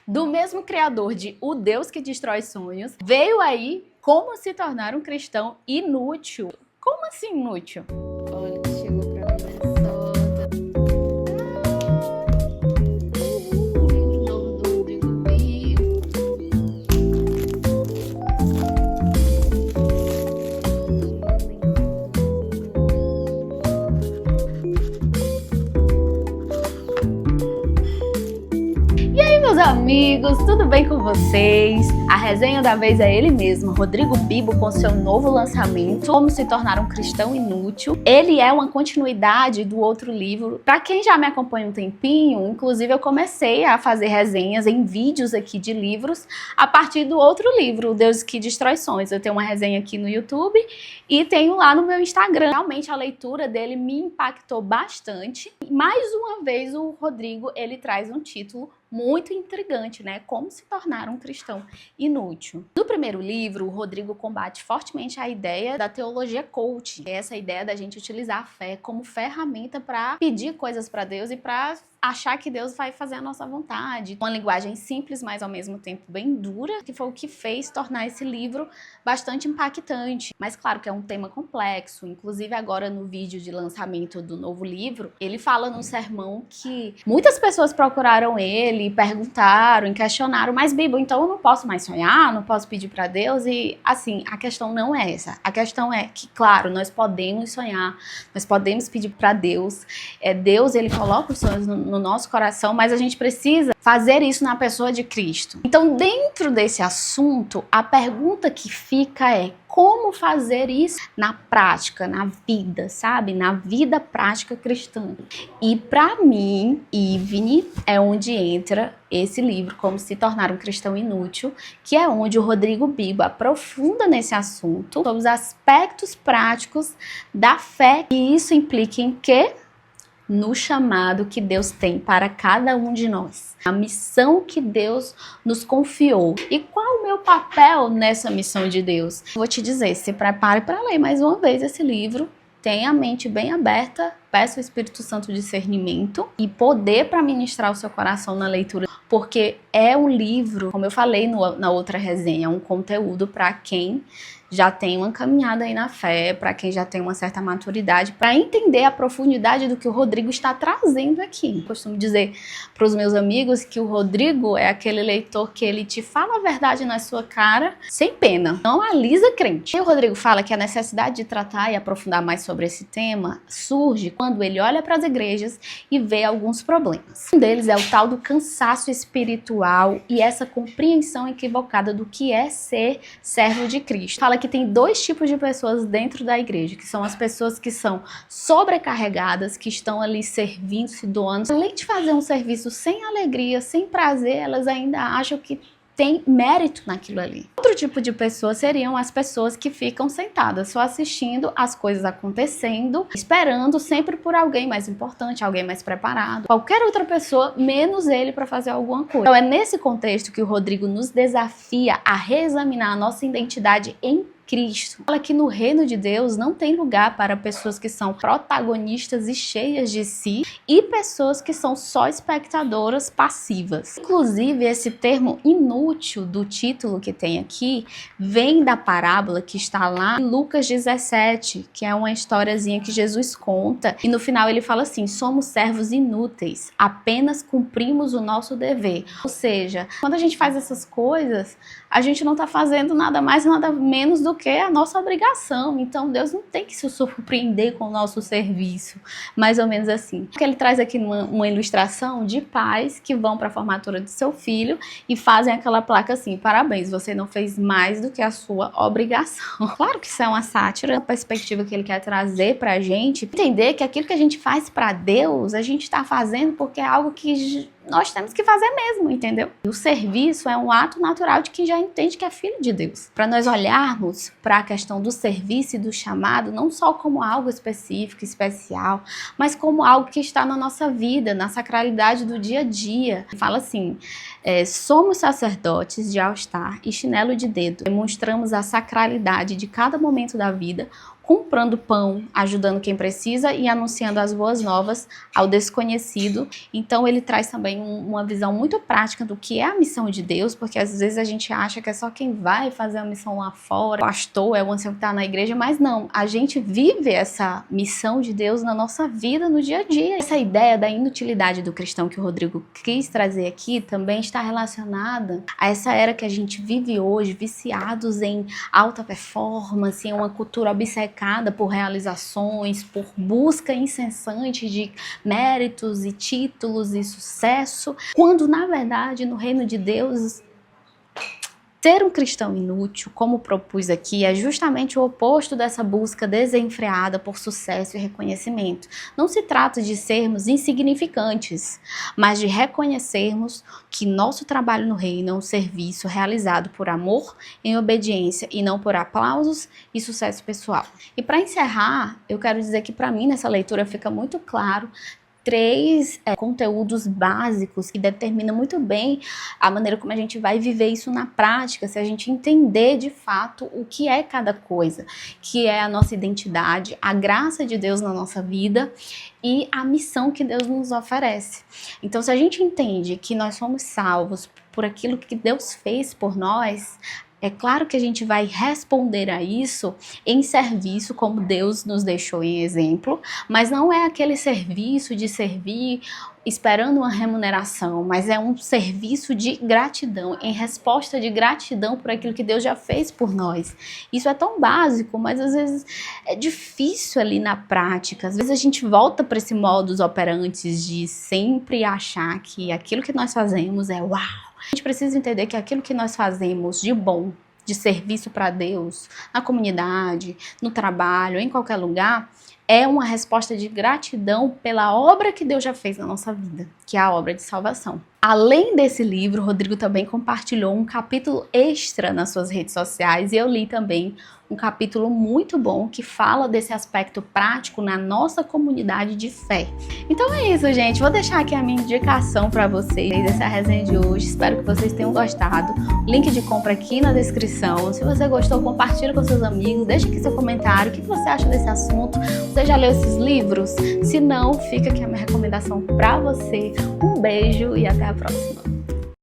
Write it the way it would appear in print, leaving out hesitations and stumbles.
do mesmo criador de O Deus que Destrói Sonhos, veio aí Como se tornar um cristão inútil. Como assim inútil? Olha, chegou pra mim nessa livro novo do Rodrigo Bibo. Meus amigos, tudo bem com vocês? A resenha da vez é ele mesmo, Rodrigo Bibo, com seu novo lançamento, Como se tornar um cristão inútil. Ele é uma continuidade do outro livro. Para quem já me acompanha um tempinho, inclusive eu comecei a fazer resenhas em vídeos aqui de livros a partir do outro livro, O Deus que Destrói Sonhos. Eu tenho uma resenha aqui no YouTube e tenho lá no meu Instagram. Realmente a leitura dele me impactou bastante. Mais uma vez o Rodrigo, ele traz um título muito intrigante, né? Como se tornar um cristão inútil. No primeiro livro, o Rodrigo combate fortemente a ideia da teologia coach. Essa ideia da gente utilizar a fé como ferramenta para pedir coisas para Deus e para achar que Deus vai fazer a nossa vontade. Uma linguagem simples, mas ao mesmo tempo bem dura, que foi o que fez tornar esse livro bastante impactante. Mas claro que é um tema complexo. Inclusive agora no vídeo de lançamento do novo livro, ele fala num sermão que muitas pessoas procuraram ele, perguntaram, questionaram, mas Bibo, então eu não posso mais sonhar, não posso pedir para Deus? E assim, a questão não é essa. A questão é que, claro, nós podemos sonhar, nós podemos pedir para Deus. Deus, ele coloca os sonhos no nosso coração, mas a gente precisa fazer isso na pessoa de Cristo. Então, dentro desse assunto, a pergunta que fica é: como fazer isso na prática, na vida, sabe? Na vida prática cristã. E para mim, Ivne, é onde entra esse livro, Como se tornar um cristão inútil, que é onde o Rodrigo Bibo aprofunda nesse assunto, sobre os aspectos práticos da fé. E isso implica em quê? No chamado que Deus tem para cada um de nós. A missão que Deus nos confiou. E qual o meu papel nessa missão de Deus? Vou te dizer, se prepare para ler mais uma vez esse livro. Tenha a mente bem aberta, peça o Espírito Santo discernimento e poder para ministrar o seu coração na leitura. Porque é um livro, como eu falei na outra resenha, um conteúdo para quem já tem uma caminhada aí na fé, para quem já tem uma certa maturidade, para entender a profundidade do que o Rodrigo está trazendo aqui. Eu costumo dizer para os meus amigos que o Rodrigo é aquele leitor que ele te fala a verdade na sua cara, sem pena, não alisa crente. E o Rodrigo fala que a necessidade de tratar e aprofundar mais sobre esse tema surge quando ele olha para as igrejas e vê alguns problemas. Um deles é o tal do cansaço espiritual e essa compreensão equivocada do que é ser servo de Cristo. Fala que tem dois tipos de pessoas dentro da igreja, que são as pessoas que são sobrecarregadas, que estão ali servindo, se doando. Além de fazer um serviço sem alegria, sem prazer, elas ainda acham que tem mérito naquilo ali. Outro tipo de pessoas seriam as pessoas que ficam sentadas só assistindo as coisas acontecendo, esperando sempre por alguém mais importante, alguém mais preparado, qualquer outra pessoa, menos ele, para fazer alguma coisa. Então é nesse contexto que o Rodrigo nos desafia a reexaminar a nossa identidade em Cristo. Fala que no reino de Deus não tem lugar para pessoas que são protagonistas e cheias de si e pessoas que são só espectadoras passivas. Inclusive, esse termo inútil do título que tem aqui vem da parábola que está lá em Lucas 17, que é uma historiazinha que Jesus conta e no final ele fala assim: somos servos inúteis, apenas cumprimos o nosso dever. Ou seja, quando a gente faz essas coisas, a gente não está fazendo nada mais, nada menos do que a nossa obrigação. Então Deus não tem que se surpreender com o nosso serviço. Mais ou menos assim. Ele traz aqui uma ilustração de pais que vão para a formatura do seu filho e fazem aquela placa assim: parabéns, você não fez mais do que a sua obrigação. Claro que isso é uma sátira, a perspectiva que ele quer trazer para a gente. Entender que aquilo que a gente faz para Deus, a gente está fazendo porque é algo que nós temos que fazer mesmo, entendeu? E o serviço é um ato natural de quem já entende que é filho de Deus. Para nós olharmos para a questão do serviço e do chamado, não só como algo específico, especial, mas como algo que está na nossa vida, na sacralidade do dia a dia. Fala assim: somos sacerdotes de all-star e chinelo de dedo. Demonstramos a sacralidade de cada momento da vida, comprando pão, ajudando quem precisa e anunciando as boas novas ao desconhecido. Então ele traz também uma visão muito prática do que é a missão de Deus, porque às vezes a gente acha que é só quem vai fazer a missão lá fora, o pastor é o ancião que está na igreja, mas não, a gente vive essa missão de Deus na nossa vida, no dia a dia. Essa ideia da inutilidade do cristão que o Rodrigo quis trazer aqui também está relacionada a essa era que a gente vive hoje, viciados em alta performance, em uma cultura obcecada por realizações, por busca incessante de méritos e títulos e sucesso, quando na verdade no reino de Deus ser um cristão inútil, como propus aqui, é justamente o oposto dessa busca desenfreada por sucesso e reconhecimento. Não se trata de sermos insignificantes, mas de reconhecermos que nosso trabalho no reino é um serviço realizado por amor, em obediência e não por aplausos e sucesso pessoal. E para encerrar, eu quero dizer que para mim nessa leitura fica muito claro 3 conteúdos básicos que determinam muito bem a maneira como a gente vai viver isso na prática, se a gente entender de fato o que é cada coisa, que é a nossa identidade, a graça de Deus na nossa vida e a missão que Deus nos oferece. Então, se a gente entende que nós somos salvos por aquilo que Deus fez por nós, é claro que a gente vai responder a isso em serviço, como Deus nos deixou em exemplo, mas não é aquele serviço de servir esperando uma remuneração, mas é um serviço de gratidão, em resposta de gratidão por aquilo que Deus já fez por nós. Isso é tão básico, mas às vezes é difícil ali na prática. Às vezes a gente volta para esse modus operandi de sempre achar que aquilo que nós fazemos é uau. A gente precisa entender que aquilo que nós fazemos de bom, de serviço para Deus, na comunidade, no trabalho, em qualquer lugar, é uma resposta de gratidão pela obra que Deus já fez na nossa vida, que é a obra de salvação. Além desse livro, o Rodrigo também compartilhou um capítulo extra nas suas redes sociais e eu li também um capítulo muito bom que fala desse aspecto prático na nossa comunidade de fé. Então é isso, gente. Vou deixar aqui a minha indicação para vocês dessa resenha de hoje. Espero que vocês tenham gostado. Link de compra aqui na descrição. Se você gostou, compartilha com seus amigos. Deixa aqui seu comentário. O que você acha desse assunto? Você já leu esses livros? Se não, fica aqui a minha recomendação para você. Um beijo e até a próxima.